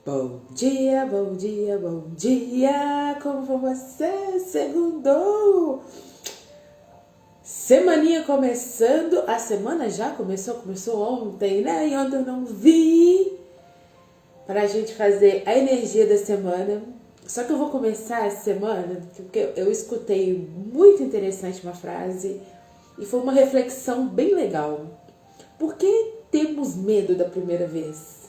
Bom dia, bom dia, bom dia, como você? Segundou! Semaninha começando, a semana já começou ontem, né? E ontem eu não vi pra gente fazer a energia da semana. Só que eu vou começar essa semana, porque eu escutei muito interessante uma frase e foi uma reflexão bem legal. Por que temos medo da primeira vez?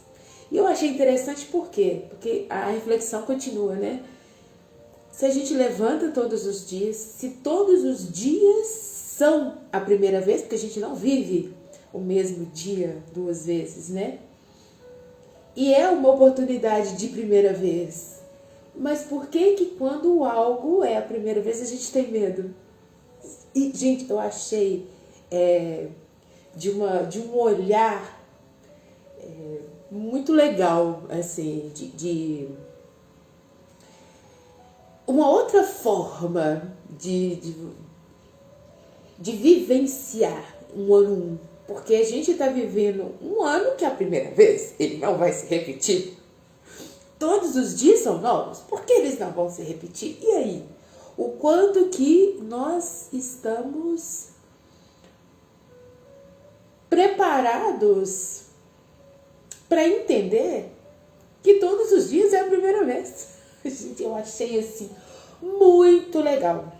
E eu achei interessante por quê? Porque a reflexão continua, né? Se a gente levanta todos os dias, se todos os dias são a primeira vez, porque a gente não vive o mesmo dia duas vezes, né? E é uma oportunidade de primeira vez. Mas por que quando algo é a primeira vez a gente tem medo? E, gente, eu achei de um olhar muito legal, assim, de uma outra forma de vivenciar um ano 1. Porque a gente está vivendo um ano que é a primeira vez, ele não vai se repetir. Todos os dias são novos, por que eles não vão se repetir? E aí? O quanto que nós estamos preparados para entender que todos os dias é a primeira vez. Gente, eu achei assim muito legal.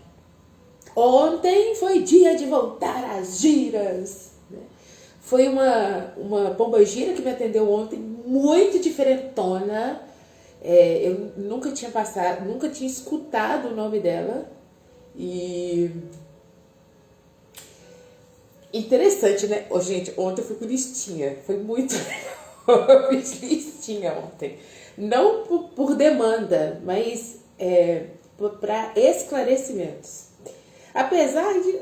Ontem foi dia de voltar às giras. Foi uma pombagira que me atendeu ontem, muito diferentona. Eu nunca tinha passado, nunca tinha escutado o nome dela. E interessante, né? Oh, gente, ontem eu fui com listinha. Foi muito legal. Eu fiz listinha ontem. Não por demanda, mas para esclarecimentos. Apesar de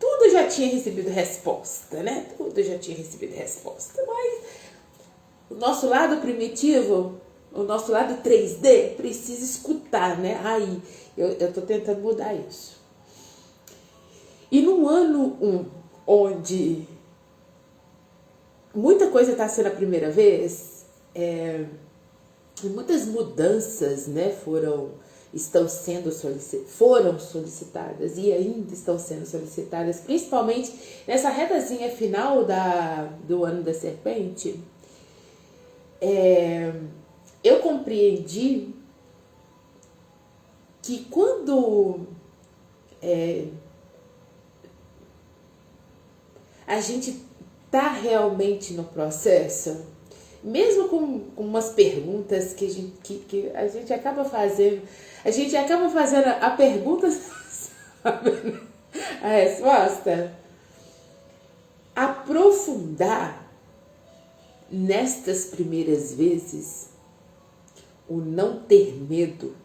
tudo já tinha recebido resposta, né? Tudo já tinha recebido resposta. Mas o nosso lado primitivo, o nosso lado 3D, precisa escutar, né? Aí, eu tô tentando mudar isso. E no ano 1, onde muita coisa está sendo a primeira vez, muitas mudanças, né, foram solicitadas e ainda estão sendo solicitadas, principalmente nessa retazinha final do ano da serpente. Eu compreendi que quando a gente tá realmente no processo, mesmo com umas perguntas que a gente acaba fazendo, a pergunta, sabe, a resposta, aprofundar nestas primeiras vezes, o não ter medo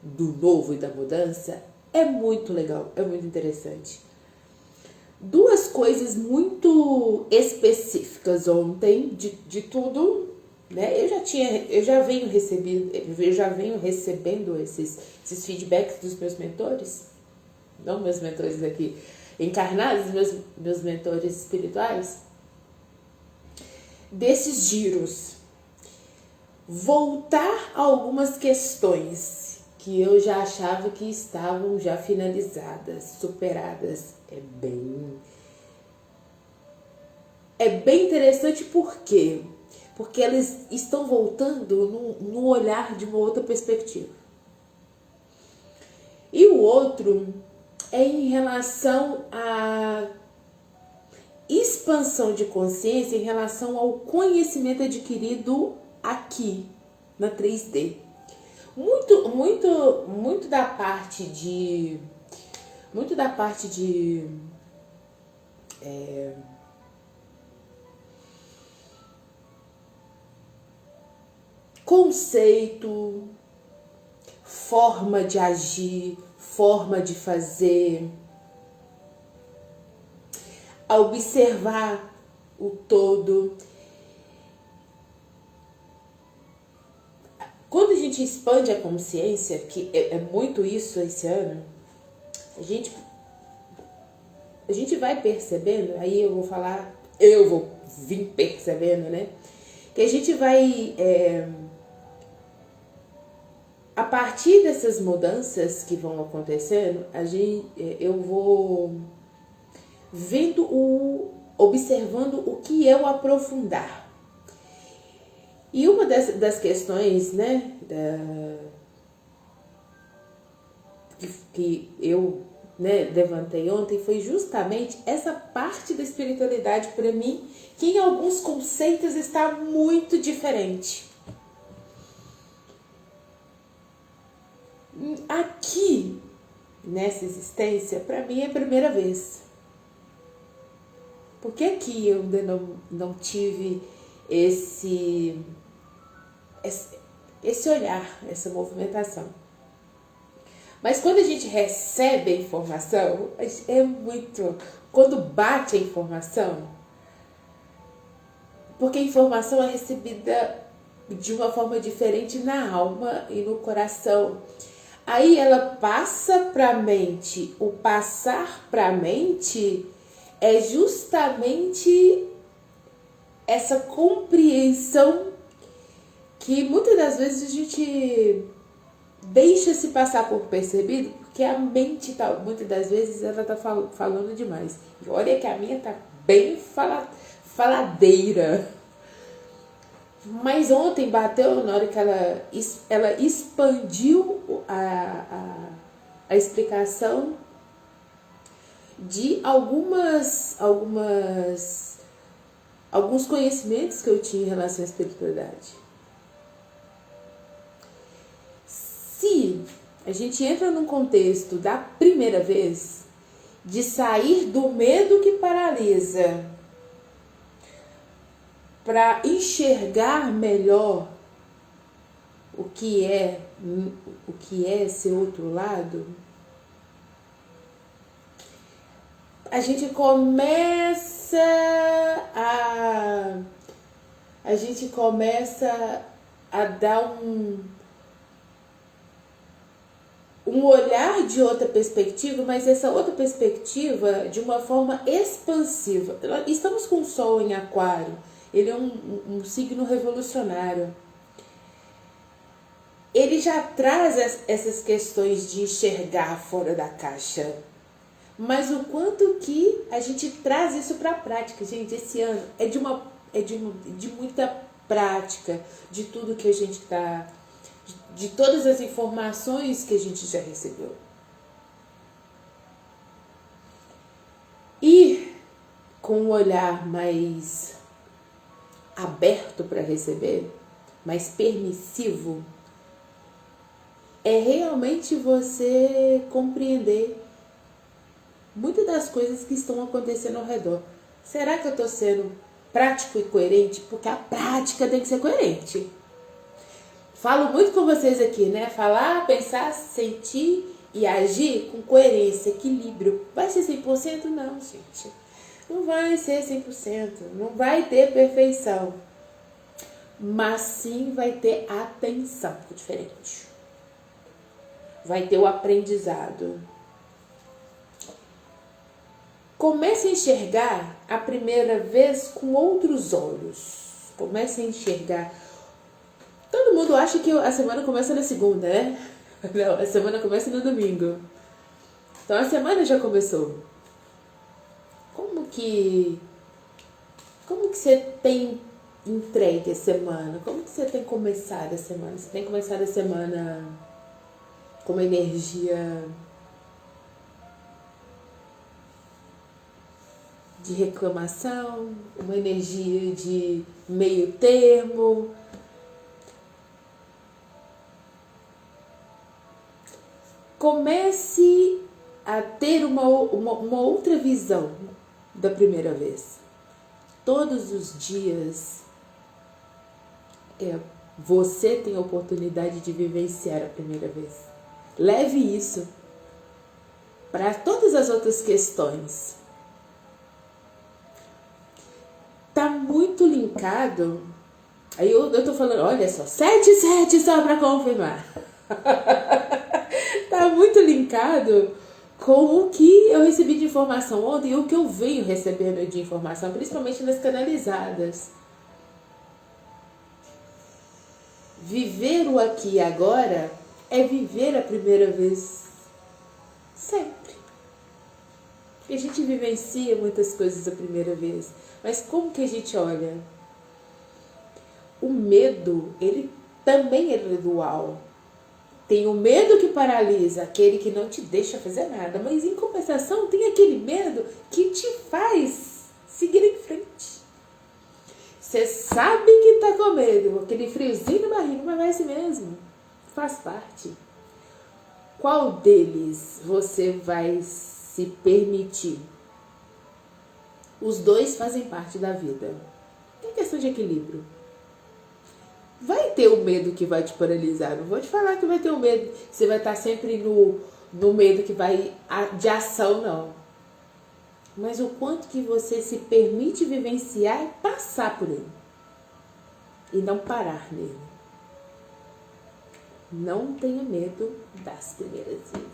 do novo e da mudança é muito legal, é muito interessante. Duas coisas muito específicas ontem de tudo, né? Eu já venho recebendo esses feedbacks dos meus mentores, não meus mentores aqui encarnados, meus mentores espirituais, desses giros. Voltar a algumas questões que eu já achava que estavam já finalizadas, superadas. É bem interessante, por quê? Porque elas estão voltando no olhar de uma outra perspectiva. E o outro é em relação à expansão de consciência, em relação ao conhecimento adquirido aqui, na 3D. Muito da parte de conceito, forma de agir, forma de fazer, a observar o todo. Quando a gente expande a consciência, que é muito isso esse ano, a gente vai percebendo, aí eu vou vir percebendo, né? que a gente vai, a partir dessas mudanças que vão acontecendo, eu vou observando o que eu aprofundar. E uma das questões, né, que eu, né, levantei ontem foi justamente essa parte da espiritualidade para mim, que em alguns conceitos está muito diferente. Aqui, nessa existência, para mim é a primeira vez. Porque aqui eu ainda não tive esse olhar, essa movimentação. Mas quando a gente recebe a informação, é muito... Quando bate a informação, porque a informação é recebida de uma forma diferente na alma e no coração. Aí ela passa para a mente. O passar para a mente é justamente essa compreensão que muitas das vezes a gente deixa se passar por percebido, porque a mente tá, muitas das vezes ela tá falando demais. E olha que a minha tá bem faladeira. Mas ontem bateu na hora que ela expandiu a explicação de alguns conhecimentos que eu tinha em relação à espiritualidade. Se a gente entra num contexto da primeira vez, de sair do medo que paralisa para enxergar melhor o que é esse outro lado, a gente começa a dar um olhar de outra perspectiva, mas essa outra perspectiva de uma forma expansiva. Estamos com o Sol em Aquário, ele é um signo revolucionário. Ele já traz essas questões de enxergar fora da caixa. Mas o quanto que a gente traz isso para a prática, gente, esse ano é de muita prática, de tudo que a gente está... de todas as informações que a gente já recebeu. E com um olhar mais aberto para receber, mais permissivo, é realmente você compreender muitas das coisas que estão acontecendo ao redor. Será que eu estou sendo prático e coerente? Porque a prática tem que ser coerente. Falo muito com vocês aqui, né? Falar, pensar, sentir e agir com coerência, equilíbrio. Vai ser 100%? Não, gente. Não vai ser 100%. Não vai ter perfeição. Mas sim vai ter atenção, diferente. Vai ter o aprendizado. Comece a enxergar a primeira vez com outros olhos. Comece a enxergar. Todo mundo acha que a semana começa na segunda, né? Não, a semana começa no domingo. Então a semana já começou. Como que você tem entregue a semana? Como que você tem começado a semana? Você tem começado a semana com uma energia de reclamação, uma energia de meio termo? Comece a ter uma outra visão da primeira vez. Todos os dias você tem a oportunidade de vivenciar a primeira vez. Leve isso para todas as outras questões. Tá muito linkado. Aí eu tô falando, olha só, 7 só para confirmar. Tá muito linkado com o que eu recebi de informação ontem e o que eu venho recebendo de informação, principalmente nas canalizadas. Viver o aqui e agora é viver a primeira vez. Sempre. A gente vivencia muitas coisas a primeira vez. Mas como que a gente olha? O medo, ele também é dual. Tem o medo que paralisa, aquele que não te deixa fazer nada. Mas em compensação tem aquele medo que te faz seguir em frente. Você sabe que tá com medo, aquele friozinho na barriga, mas vai assim mesmo. Faz parte. Qual deles você vai se permitir? Os dois fazem parte da vida. É questão de equilíbrio. Vai ter o medo que vai te paralisar. Não vou te falar que vai ter o medo. Você vai estar sempre no medo que vai de ação, não. Mas o quanto que você se permite vivenciar e passar por ele. E não parar nele. Não tenha medo das primeiras vezes.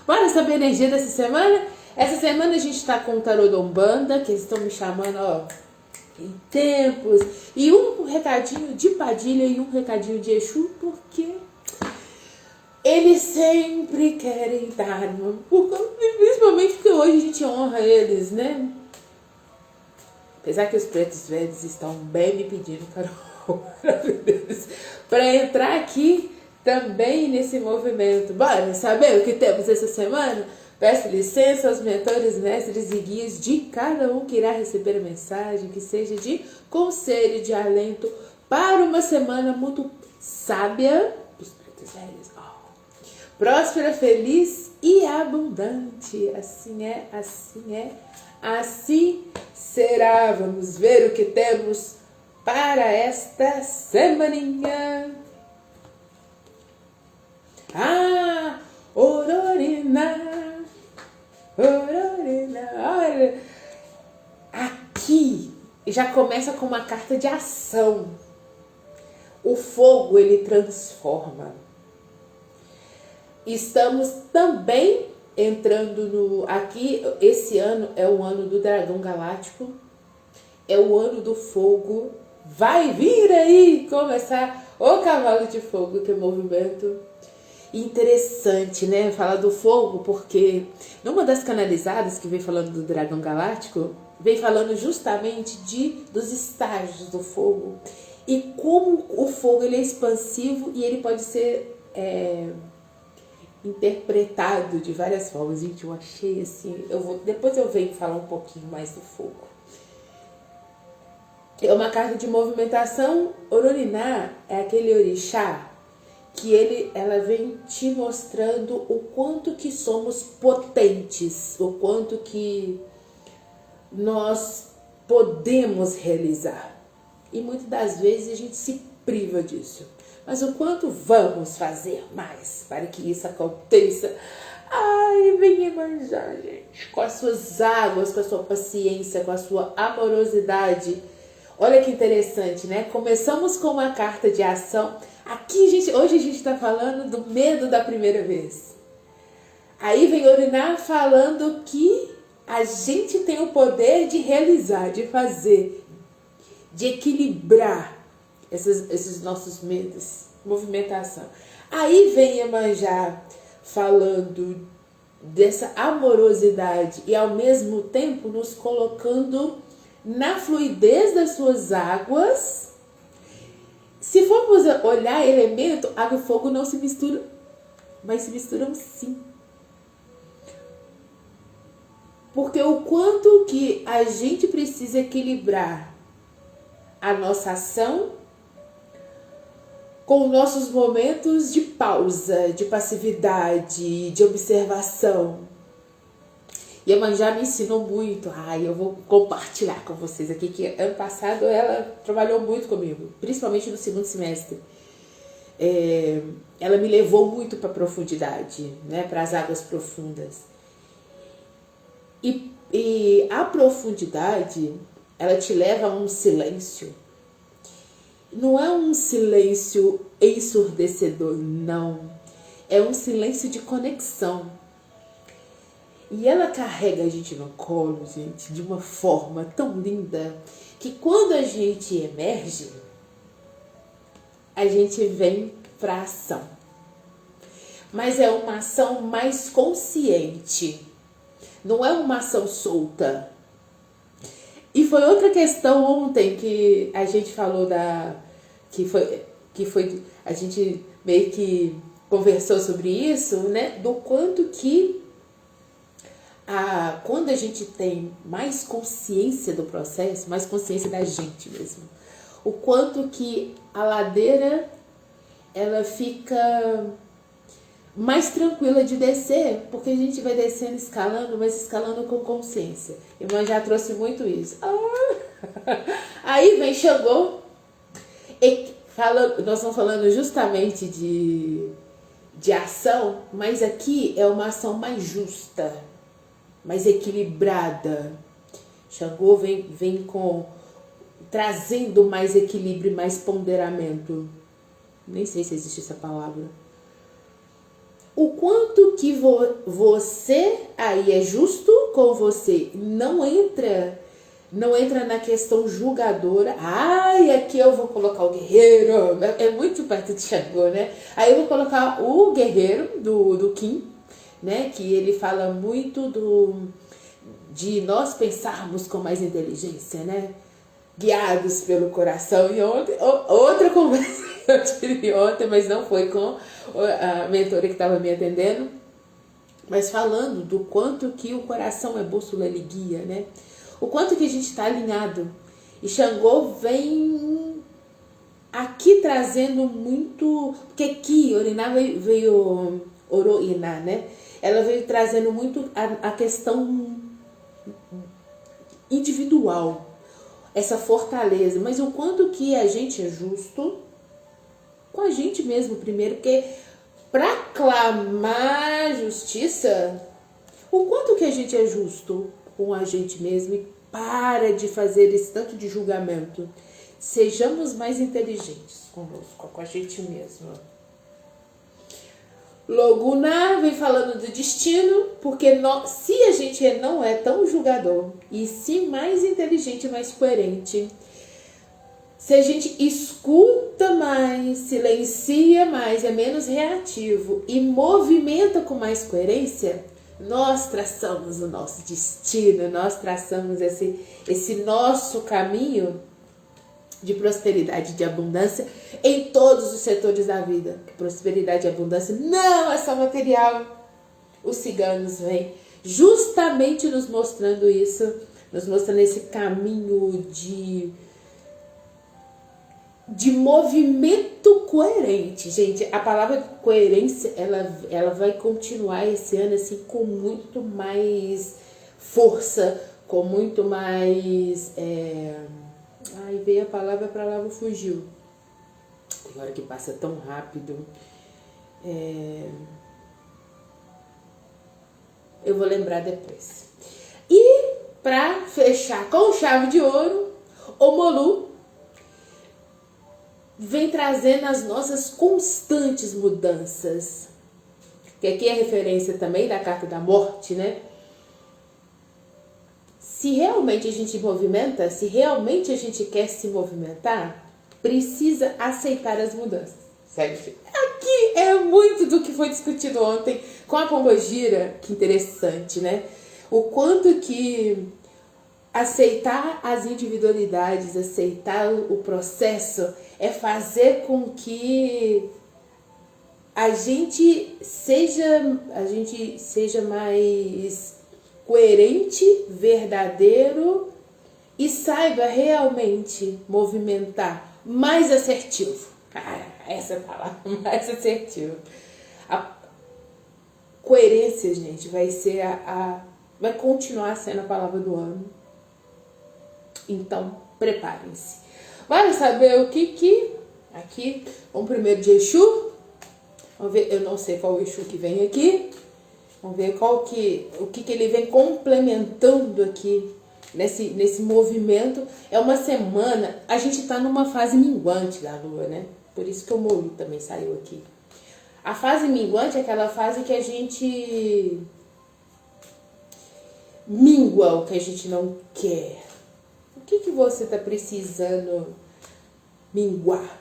Bora saber a energia dessa semana? Essa semana a gente tá com o tarô da Umbanda, que eles estão me chamando, ó, em tempos. E um recadinho de Padilha e um recadinho de Exu, porque eles sempre querem dar uma... Principalmente porque hoje a gente honra eles, né? Apesar que os pretos velhos estão bem me pedindo, Carol, para entrar aqui também nesse movimento. Bora saber o que temos essa semana? Peço licença aos mentores, mestres e guias de cada um que irá receber a mensagem, que seja de conselho, de alento, para uma semana muito sábia dos pretos velhos. Próspera, feliz e abundante. Assim é, assim é, assim será. Vamos ver o que temos para esta semaninha. Ororina, Ororina. Olha, aqui já começa com uma carta de ação. O fogo, ele transforma. Estamos também entrando aqui, esse ano é o ano do dragão galáctico, é o ano do fogo, vai vir aí começar o cavalo de fogo, que é movimento interessante, né, falar do fogo, porque numa das canalizadas que vem falando do dragão galáctico, vem falando justamente dos estágios do fogo, e como o fogo ele é expansivo e ele pode ser... interpretado de várias formas. Gente, eu achei assim, depois eu venho falar um pouquinho mais do fogo. É uma carta de movimentação. Ororiná é aquele orixá que ela vem te mostrando o quanto que somos potentes, o quanto que nós podemos realizar. E muitas das vezes a gente se priva disso. Mas o quanto vamos fazer mais para que isso aconteça? Ai, vem Iemanjá, gente, com as suas águas, com a sua paciência, com a sua amorosidade. Olha que interessante, né? Começamos com uma carta de ação. Aqui, gente, hoje a gente está falando do medo da primeira vez. Aí vem Ororiná falando que a gente tem o poder de realizar, de fazer, de equilibrar esses nossos medos, movimentação. Aí vem Iemanjá falando dessa amorosidade e ao mesmo tempo nos colocando na fluidez das suas águas. Se formos olhar elemento, água e fogo não se misturam, mas se misturam sim. Porque o quanto que a gente precisa equilibrar a nossa ação com nossos momentos de pausa, de passividade, de observação. Iemanjá me ensinou muito. Eu vou compartilhar com vocês aqui que ano passado ela trabalhou muito comigo, principalmente no segundo semestre. Ela me levou muito para a profundidade, né, para as águas profundas. E a profundidade, ela te leva a um silêncio. Não é um silêncio ensurdecedor, não. É um silêncio de conexão. E ela carrega a gente no colo, gente, de uma forma tão linda, que quando a gente emerge, a gente vem para ação. Mas é uma ação mais consciente. Não é uma ação solta. E foi outra questão ontem que a gente falou que foi a gente meio que conversou sobre isso, né? Do quanto que quando a gente tem mais consciência do processo, mais consciência da gente mesmo, o quanto que a ladeira ela fica mais tranquila de descer, porque a gente vai descendo, escalando, mas escalando com consciência. Irmã já trouxe muito isso. Aí vem, chegou, nós estamos falando justamente de ação, mas aqui é uma ação mais justa, mais equilibrada. Xangô vem trazendo mais equilíbrio, mais ponderamento. Nem sei se existe essa palavra. O quanto que você aí é justo com você, não entra na questão julgadora. Ai, aqui eu vou colocar o guerreiro, é muito perto de Xangô, né? Aí eu vou colocar o guerreiro do Kim, né? Que ele fala muito de nós pensarmos com mais inteligência, né? Guiados pelo coração. E outra conversa que eu tive ontem, mas não foi com a mentora que estava me atendendo, mas falando do quanto que o coração é bússola, ele guia, né? O quanto que a gente está alinhado. E Xangô vem aqui trazendo muito, porque aqui Oriná veio Oroiná, né? Ela veio trazendo muito a questão individual, essa fortaleza, mas o quanto que a gente é justo com a gente mesmo primeiro, porque para clamar justiça, o quanto que a gente é justo com a gente mesmo e para de fazer esse tanto de julgamento. Sejamos mais inteligentes conosco, com a gente mesmo. Loguna vem falando do destino, porque se a gente não é tão julgador, e sim mais inteligente, mais coerente, se a gente escuta mais, silencia mais, é menos reativo e movimenta com mais coerência, nós traçamos o nosso destino, nós traçamos esse nosso caminho de prosperidade, de abundância em todos os setores da vida. Prosperidade e abundância não é só material. Os ciganos vêm justamente nos mostrando isso, nos mostrando esse caminho de movimento coerente. Gente, a palavra coerência, ela vai continuar esse ano assim com muito mais força, com muito mais... Ai, veio a palavra fugiu. Tem hora que passa tão rápido. Eu vou lembrar depois. E para fechar com chave de ouro, o Molu vem trazendo as nossas constantes mudanças. Que aqui é referência também da carta da morte, né? Se realmente a gente movimenta, se realmente a gente quer se movimentar, precisa aceitar as mudanças. Certo? Aqui é muito do que foi discutido ontem com a Pombogira, que interessante, né? O quanto que aceitar as individualidades, aceitar o processo é fazer com que a gente seja mais coerente, verdadeiro e saiba realmente movimentar, mais assertivo. Essa é a palavra, mais assertivo. A coerência, gente, vai ser vai continuar sendo a palavra do ano. Então, preparem-se. Vamos saber o que aqui, vamos primeiro de Exu. Vamos ver, eu não sei qual Exu que vem aqui. Vamos ver o que ele vem complementando aqui nesse movimento. É uma semana, a gente está numa fase minguante da lua, né? Por isso que o Molu também saiu aqui. A fase minguante é aquela fase que a gente mingua o que a gente não quer. O que você está precisando minguar?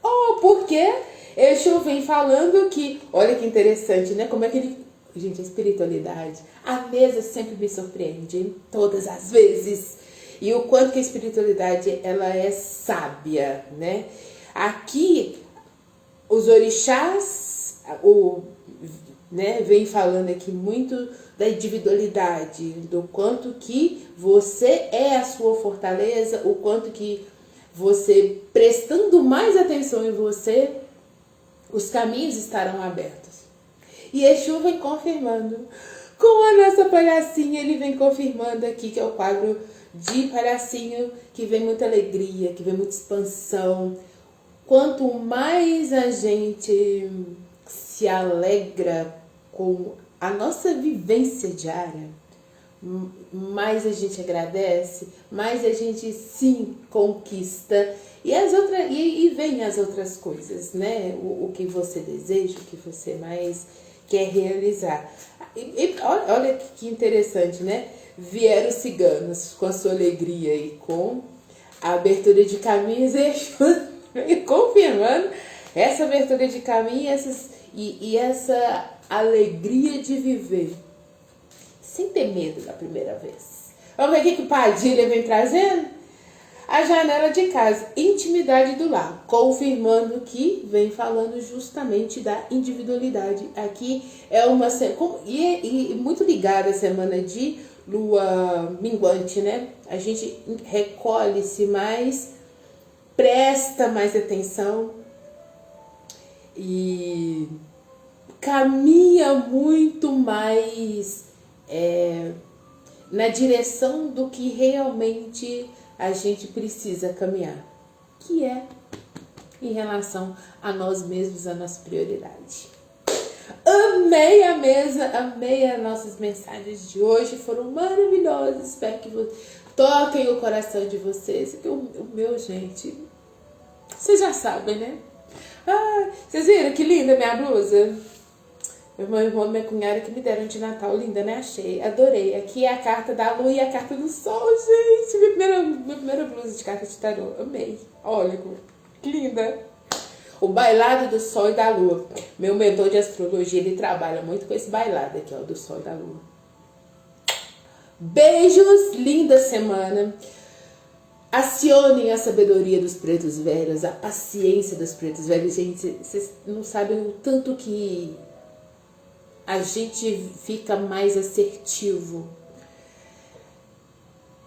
Oh, porque Exu vem falando que, olha que interessante, né? Como é que ele... Gente, a espiritualidade, a mesa sempre me surpreende, hein? Todas as vezes. E o quanto que a espiritualidade, ela é sábia, né? Aqui, os orixás, né, vem falando aqui muito da individualidade, do quanto que você é a sua fortaleza, o quanto que você, prestando mais atenção em você, os caminhos estarão abertos. E Exu vem confirmando. Com a nossa palhacinha, ele vem confirmando aqui, que é o quadro de palhacinho, que vem muita alegria, que vem muita expansão. Quanto mais a gente se alegra com a nossa vivência diária, mais a gente agradece, mais a gente se conquista e vem as outras coisas, né? O que você deseja, o que você mais quer realizar. Olha que interessante, né? Vieram os ciganos com a sua alegria e com a abertura de caminhos, e confirmando essa abertura de caminho e essa alegria de viver sem ter medo da primeira vez. Vamos ver o que o Padilha vem trazendo? A janela de casa, intimidade do lar, confirmando que vem falando justamente da individualidade. Aqui é uma e muito ligada à semana de lua minguante, né? A gente recolhe-se mais, presta mais atenção e caminha muito mais na direção do que realmente a gente precisa caminhar, que é em relação a nós mesmos, a nossa prioridade. Amei a mesa, amei as nossas mensagens de hoje, foram maravilhosas. Espero que toquem o coração de vocês. O meu, gente, vocês já sabem, né? Ah, vocês viram que linda minha blusa? Meu irmão e minha cunhada que me deram de Natal, linda, né? Achei, adorei. Aqui é a carta da lua e a carta do sol, gente. Minha primeira blusa de carta de tarô, amei. Olha que linda. O bailado do sol e da lua. Meu mentor de astrologia, ele trabalha muito com esse bailado aqui, ó, do sol e da lua. Beijos, linda semana. Acionem a sabedoria dos pretos velhos, a paciência dos pretos velhos. Gente, vocês não sabem o tanto que a gente fica mais assertivo.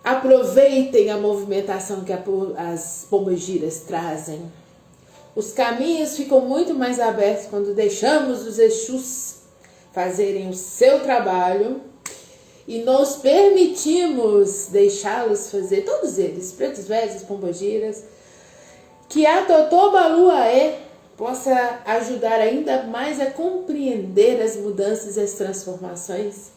Aproveitem a movimentação que as pombagiras trazem. Os caminhos ficam muito mais abertos quando deixamos os Exus fazerem o seu trabalho e nos permitimos deixá-los fazer, todos eles, pretos velhos, pombagiras, que a Totô Baluaê possa ajudar ainda mais a compreender as mudanças e as transformações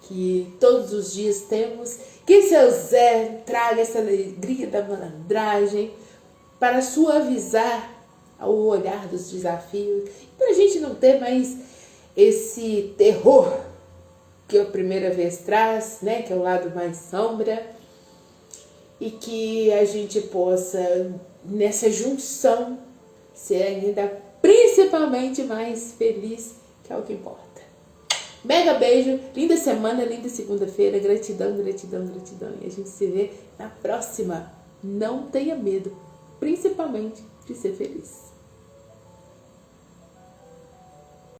que todos os dias temos. Que seu Zé traga essa alegria da malandragem para suavizar o olhar dos desafios, para a gente não ter mais esse terror que a primeira vez traz, né, que é o lado mais sombra, e que a gente possa, nessa junção, ser ainda principalmente mais feliz, que é o que importa. Mega beijo, linda semana, linda segunda-feira, gratidão, gratidão, gratidão. E a gente se vê na próxima. Não tenha medo, principalmente de ser feliz.